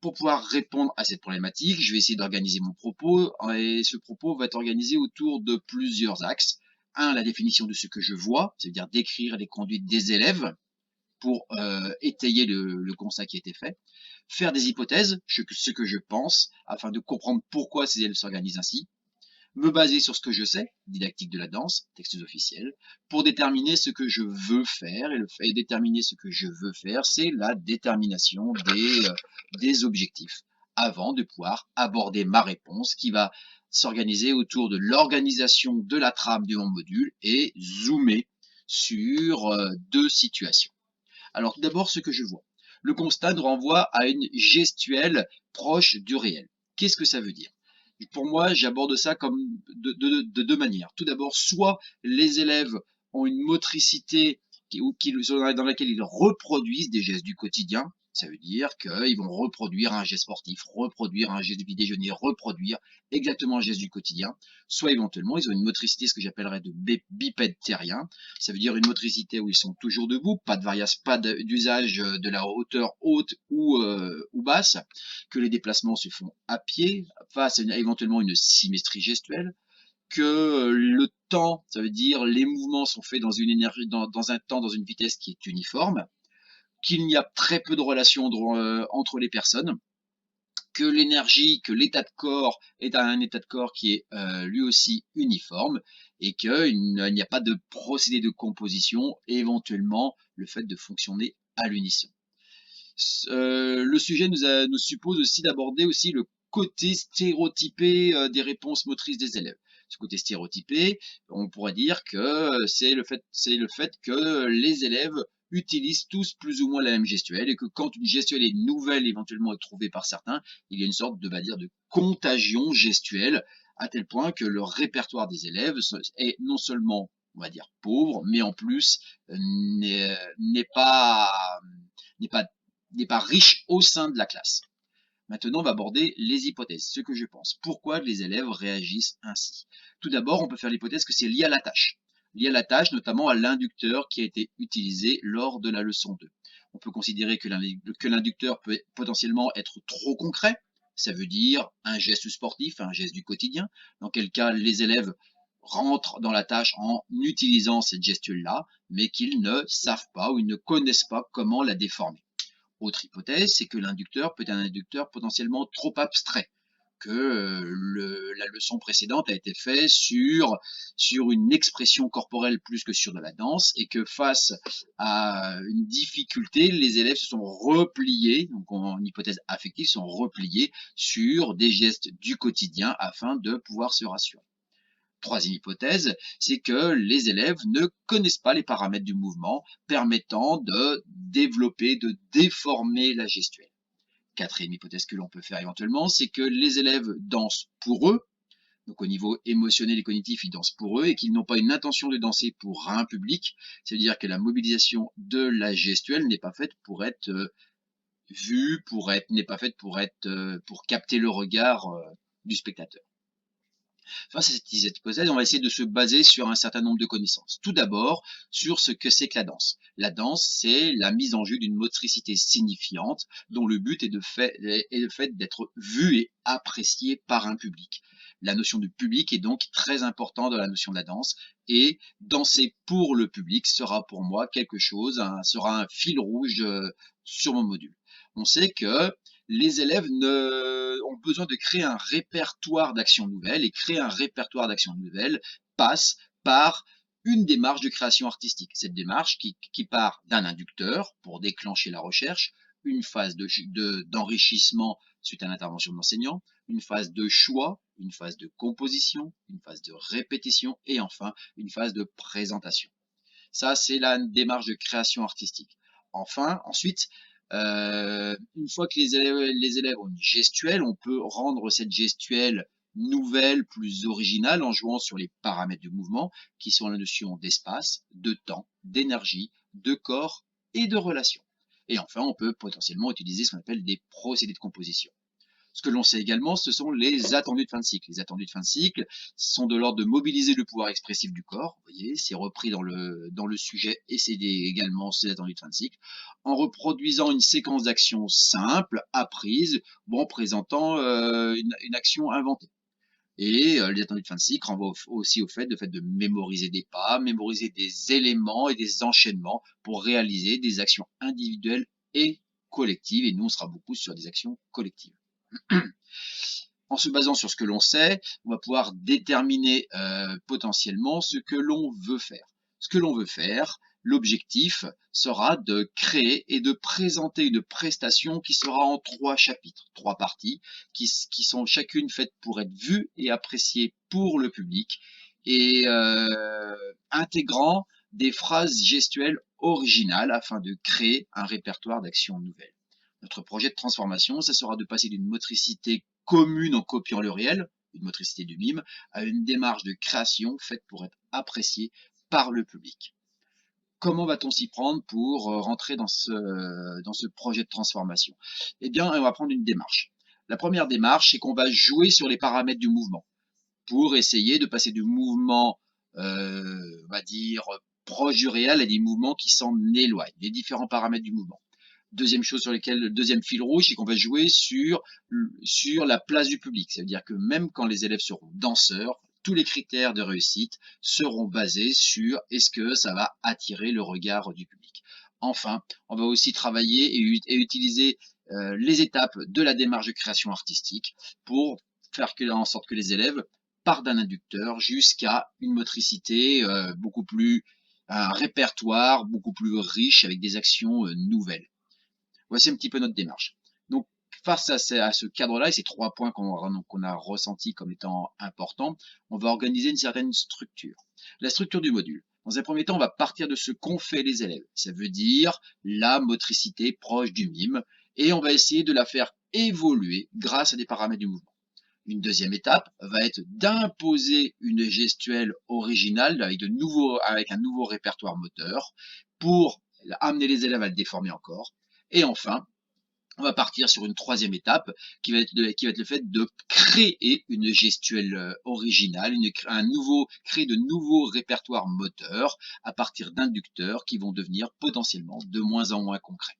Pour pouvoir répondre à cette problématique, je vais essayer d'organiser mon propos, et ce propos va être organisé autour de plusieurs axes. Un, la définition de ce que je vois, c'est-à-dire décrire les conduites des élèves pour étayer le constat qui a été fait. Faire des hypothèses, ce que je pense, afin de comprendre pourquoi ces élèves s'organisent ainsi. Me baser sur ce que je sais, didactique de la danse, textes officiels, pour déterminer ce que je veux faire. Et déterminer ce que je veux faire, c'est la détermination des objectifs, avant de pouvoir aborder ma réponse qui va s'organiser autour de l'organisation de la trame de mon module et zoomer sur deux situations. Alors tout d'abord, ce que je vois. Le constat nous renvoie à une gestuelle proche du réel. Qu'est-ce que ça veut dire? Pour moi, j'aborde ça comme de deux manières. Tout d'abord, soit les élèves ont une motricité dans laquelle ils reproduisent des gestes du quotidien. Ça veut dire qu'ils vont reproduire un geste sportif, reproduire un geste du petit déjeuner, reproduire exactement un geste du quotidien. Soit éventuellement, ils ont une motricité, ce que j'appellerais de bipède terrien. Ça veut dire une motricité où ils sont toujours debout, pas de variation, pas d'usage de la hauteur haute ou basse, que les déplacements se font à pied, face à éventuellement une symétrie gestuelle, que le temps, ça veut dire les mouvements sont faits dans une énergie, dans un temps, dans une vitesse qui est uniforme, qu'il n'y a très peu de relations entre les personnes, que l'énergie, que l'état de corps est un état de corps qui est lui aussi uniforme et qu'il n'y a pas de procédé de composition, et éventuellement le fait de fonctionner à l'unisson. Le sujet nous suppose aussi d'aborder aussi le côté stéréotypé des réponses motrices des élèves. Ce côté stéréotypé, on pourrait dire que c'est le fait que les élèves utilisent tous plus ou moins la même gestuelle et que quand une gestuelle est nouvelle, éventuellement trouvée par certains, il y a une sorte de, dire, de contagion gestuelle à tel point que le répertoire des élèves est non seulement, on va dire, pauvre, mais en plus n'est pas n'est pas n'est pas riche au sein de la classe. Maintenant, on va aborder les hypothèses, ce que je pense. Pourquoi les élèves réagissent ainsi? Tout d'abord, on peut faire l'hypothèse que c'est lié à la tâche. Lié à la tâche, notamment à l'inducteur qui a été utilisé lors de la leçon 2. On peut considérer que l'inducteur peut potentiellement être trop concret. Ça veut dire un geste sportif, un geste du quotidien. Dans quel cas, les élèves rentrent dans la tâche en utilisant cette gestuelle-là, mais qu'ils ne savent pas ou ils ne connaissent pas comment la déformer. Autre hypothèse, c'est que l'inducteur peut être un inducteur potentiellement trop abstrait, que la leçon précédente a été faite sur une expression corporelle plus que sur de la danse, et que face à une difficulté, les élèves se sont repliés, donc en hypothèse affective, sont repliés sur des gestes du quotidien afin de pouvoir se rassurer. Troisième hypothèse, c'est que les élèves ne connaissent pas les paramètres du mouvement permettant de développer, de déformer la gestuelle. Quatrième hypothèse que l'on peut faire éventuellement, c'est que les élèves dansent pour eux, donc au niveau émotionnel et cognitif, ils dansent pour eux et qu'ils n'ont pas une intention de danser pour un public. C'est-à-dire que la mobilisation de la gestuelle n'est pas faite pour être vue, n'est pas faite pour capter le regard du spectateur. Face à cette hypothèse, on va essayer de se baser sur un certain nombre de connaissances. Tout d'abord, sur ce que c'est que la danse. La danse, c'est la mise en jeu d'une motricité signifiante dont le but est le fait d'être vu et apprécié par un public. La notion de public est donc très importante dans la notion de la danse, et danser pour le public sera pour moi quelque chose, sera un fil rouge sur mon module. On sait que les élèves ont besoin de créer un répertoire d'actions nouvelles, et créer un répertoire d'actions nouvelles passe par une démarche de création artistique. Cette démarche qui part d'un inducteur pour déclencher la recherche, une phase d'enrichissement suite à l'intervention de l'enseignant, une phase de choix, une phase de composition, une phase de répétition et enfin une phase de présentation. Ça, c'est la démarche de création artistique. Enfin, ensuite, une fois que les élèves ont une gestuelle, on peut rendre cette gestuelle nouvelle, plus originale, en jouant sur les paramètres du mouvement, qui sont la notion d'espace, de temps, d'énergie, de corps et de relation. Et enfin, on peut potentiellement utiliser ce qu'on appelle des procédés de composition. Ce que l'on sait également, ce sont les attendus de fin de cycle. Les attendus de fin de cycle sont de l'ordre de mobiliser le pouvoir expressif du corps. Vous voyez, c'est repris dans le sujet et c'est également ces attendus de fin de cycle, en reproduisant une séquence d'actions simples, apprises, bon, présentant une action inventée. Et les attendus de fin de cycle renvoient aussi au fait de mémoriser des pas, mémoriser des éléments et des enchaînements pour réaliser des actions individuelles et collectives. Et nous, on sera beaucoup sur des actions collectives. En se basant sur ce que l'on sait, on va pouvoir déterminer potentiellement ce que l'on veut faire. Ce que l'on veut faire, l'objectif sera de créer et de présenter une prestation qui sera en 3 chapitres, 3 parties, qui sont chacune faites pour être vues et appréciées pour le public, et intégrant des phrases gestuelles originales afin de créer un répertoire d'actions nouvelles. Notre projet de transformation, ça sera de passer d'une motricité commune en copiant le réel, une motricité du mime, à une démarche de création faite pour être appréciée par le public. Comment va-t-on s'y prendre pour rentrer dans ce projet de transformation? Eh bien, on va prendre une démarche. La première démarche, c'est qu'on va jouer sur les paramètres du mouvement pour essayer de passer du mouvement, on va dire, proche du réel à des mouvements qui s'en éloignent, les différents paramètres du mouvement. Deuxième chose sur lesquelles, le deuxième fil rouge, c'est qu'on va jouer sur la place du public. Ça veut dire que même quand les élèves seront danseurs, tous les critères de réussite seront basés sur est-ce que ça va attirer le regard du public. Enfin, on va aussi travailler et utiliser les étapes de la démarche de création artistique pour faire en sorte que les élèves partent d'un inducteur jusqu'à une motricité beaucoup plus, un répertoire beaucoup plus riche avec des actions nouvelles. Voici un petit peu notre démarche. Donc, face à ce cadre-là et ces 3 points qu'on a ressentis comme étant importants, on va organiser une certaine structure. La structure du module. Dans un premier temps, on va partir de ce qu'ont fait les élèves. Ça veut dire la motricité proche du mime et on va essayer de la faire évoluer grâce à des paramètres du mouvement. Une deuxième étape va être d'imposer une gestuelle originale avec un nouveau répertoire moteur pour amener les élèves à le déformer encore. Et enfin, on va partir sur une troisième étape qui va être le fait de créer une gestuelle originale, créer de nouveaux répertoires moteurs à partir d'inducteurs qui vont devenir potentiellement de moins en moins concrets.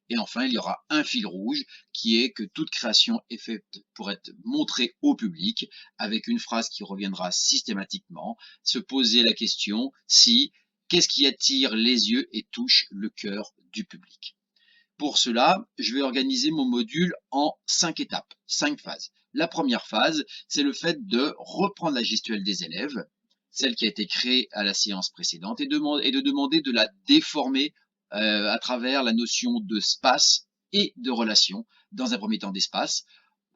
Et enfin, il y aura un fil rouge qui est que toute création est faite pour être montrée au public avec une phrase qui reviendra systématiquement, se poser la question si, qu'est-ce qui attire les yeux et touche le cœur du public. Pour cela, je vais organiser mon module en 5 étapes, 5 phases. La première phase, c'est le fait de reprendre la gestuelle des élèves, celle qui a été créée à la séance précédente, et de demander de la déformer à travers la notion de space et de relation. Dans un premier temps d'espace,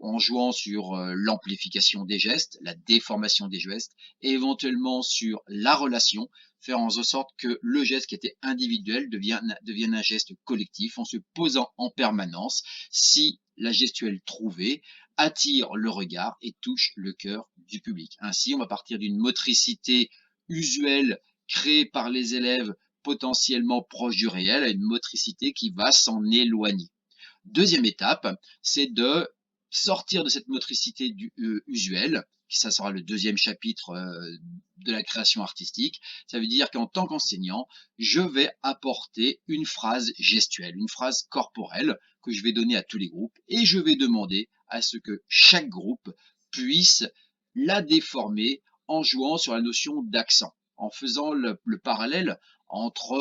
en jouant sur l'amplification des gestes, la déformation des gestes, et éventuellement sur la relation, faire en sorte que le geste qui était individuel devienne un geste collectif, en se posant en permanence si la gestuelle trouvée attire le regard et touche le cœur du public. Ainsi, on va partir d'une motricité usuelle créée par les élèves potentiellement proche du réel à une motricité qui va s'en éloigner. Deuxième étape, c'est de sortir de cette motricité usuelle, ça sera le deuxième chapitre de la création artistique. Ça veut dire qu'en tant qu'enseignant, je vais apporter une phrase gestuelle, une phrase corporelle que je vais donner à tous les groupes et je vais demander à ce que chaque groupe puisse la déformer en jouant sur la notion d'accent, en faisant le parallèle entre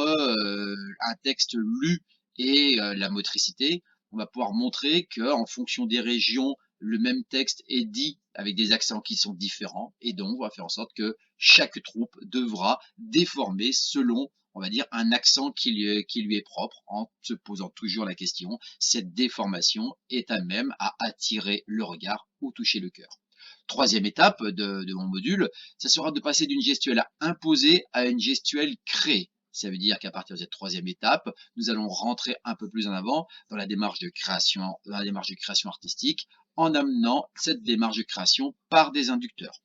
un texte lu et la motricité. On va pouvoir montrer qu'en fonction des régions, le même texte est dit avec des accents qui sont différents. Et donc, on va faire en sorte que chaque troupe devra déformer selon, on va dire, un accent qui lui est propre, en se posant toujours la question, cette déformation est à même à attirer le regard ou toucher le cœur. Troisième étape de mon module, ça sera de passer d'une gestuelle imposée à une gestuelle créée. Ça veut dire qu'à partir de cette troisième étape, nous allons rentrer un peu plus en avant dans la démarche de création artistique, en amenant cette démarche de création par des inducteurs.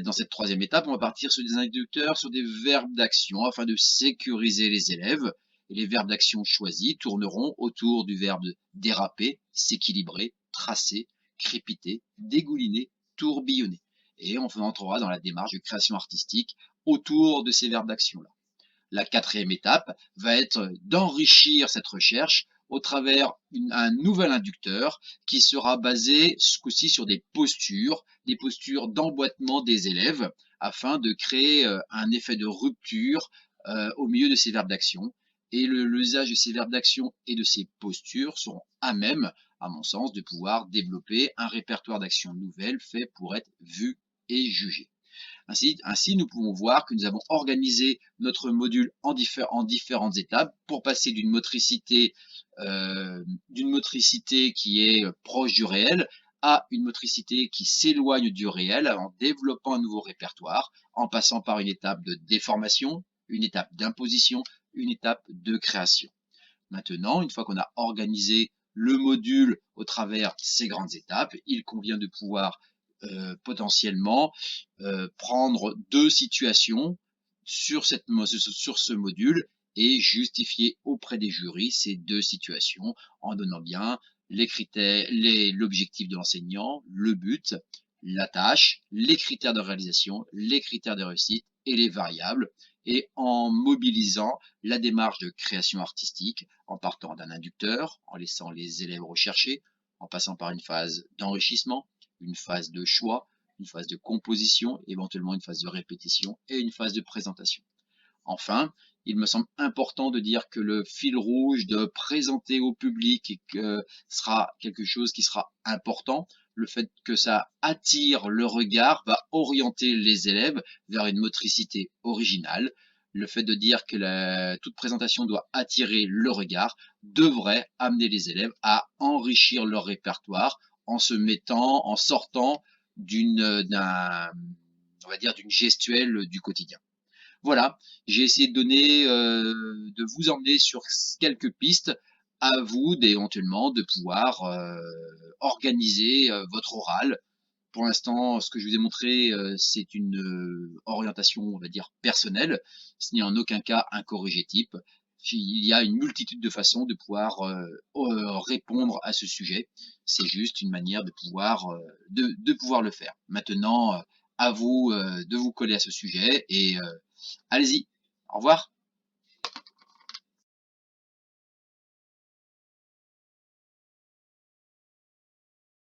Dans cette troisième étape, on va partir sur des inducteurs, sur des verbes d'action, afin de sécuriser les élèves. Et les verbes d'action choisis tourneront autour du verbe déraper, s'équilibrer, tracer, crépiter, dégouliner, tourbillonner. Et on entrera dans la démarche de création artistique autour de ces verbes d'action-là. La quatrième étape va être d'enrichir cette recherche au travers un nouvel inducteur qui sera basé ce coup-ci sur des postures d'emboîtement des élèves afin de créer un effet de rupture au milieu de ces verbes d'action. Et l'usage de ces verbes d'action et de ces postures seront à même, à mon sens, de pouvoir développer un répertoire d'actions nouvelles fait pour être vu et jugé. Ainsi, nous pouvons voir que nous avons organisé notre module en différentes étapes pour passer d'une motricité qui est proche du réel à une motricité qui s'éloigne du réel en développant un nouveau répertoire, en passant par une étape de déformation, une étape d'imposition, une étape de création. Maintenant, une fois qu'on a organisé le module au travers ces grandes étapes, il convient de pouvoir potentiellement prendre deux situations sur ce module et justifier auprès des jurys ces deux situations en donnant bien les critères, l'objectif de l'enseignant, le but, la tâche, les critères de réalisation, les critères de réussite et les variables, et en mobilisant la démarche de création artistique en partant d'un inducteur, en laissant les élèves rechercher, en passant par une phase d'enrichissement, une phase de choix, une phase de composition, éventuellement une phase de répétition et une phase de présentation. Enfin, il me semble important de dire que le fil rouge de présenter au public sera quelque chose qui sera important. Le fait que ça attire le regard va orienter les élèves vers une motricité originale. Le fait de dire que toute présentation doit attirer le regard devrait amener les élèves à enrichir leur répertoire en sortant on va dire, d'une gestuelle du quotidien. Voilà, j'ai essayé de vous emmener sur quelques pistes, à vous éventuellement de pouvoir organiser votre oral. Pour l'instant, ce que je vous ai montré, c'est une orientation, on va dire, personnelle. Ce n'est en aucun cas un corrigé type. Il y a une multitude de façons de pouvoir répondre à ce sujet. C'est juste une manière de pouvoir le faire. Maintenant, à vous de vous coller à ce sujet et allez-y. Au revoir.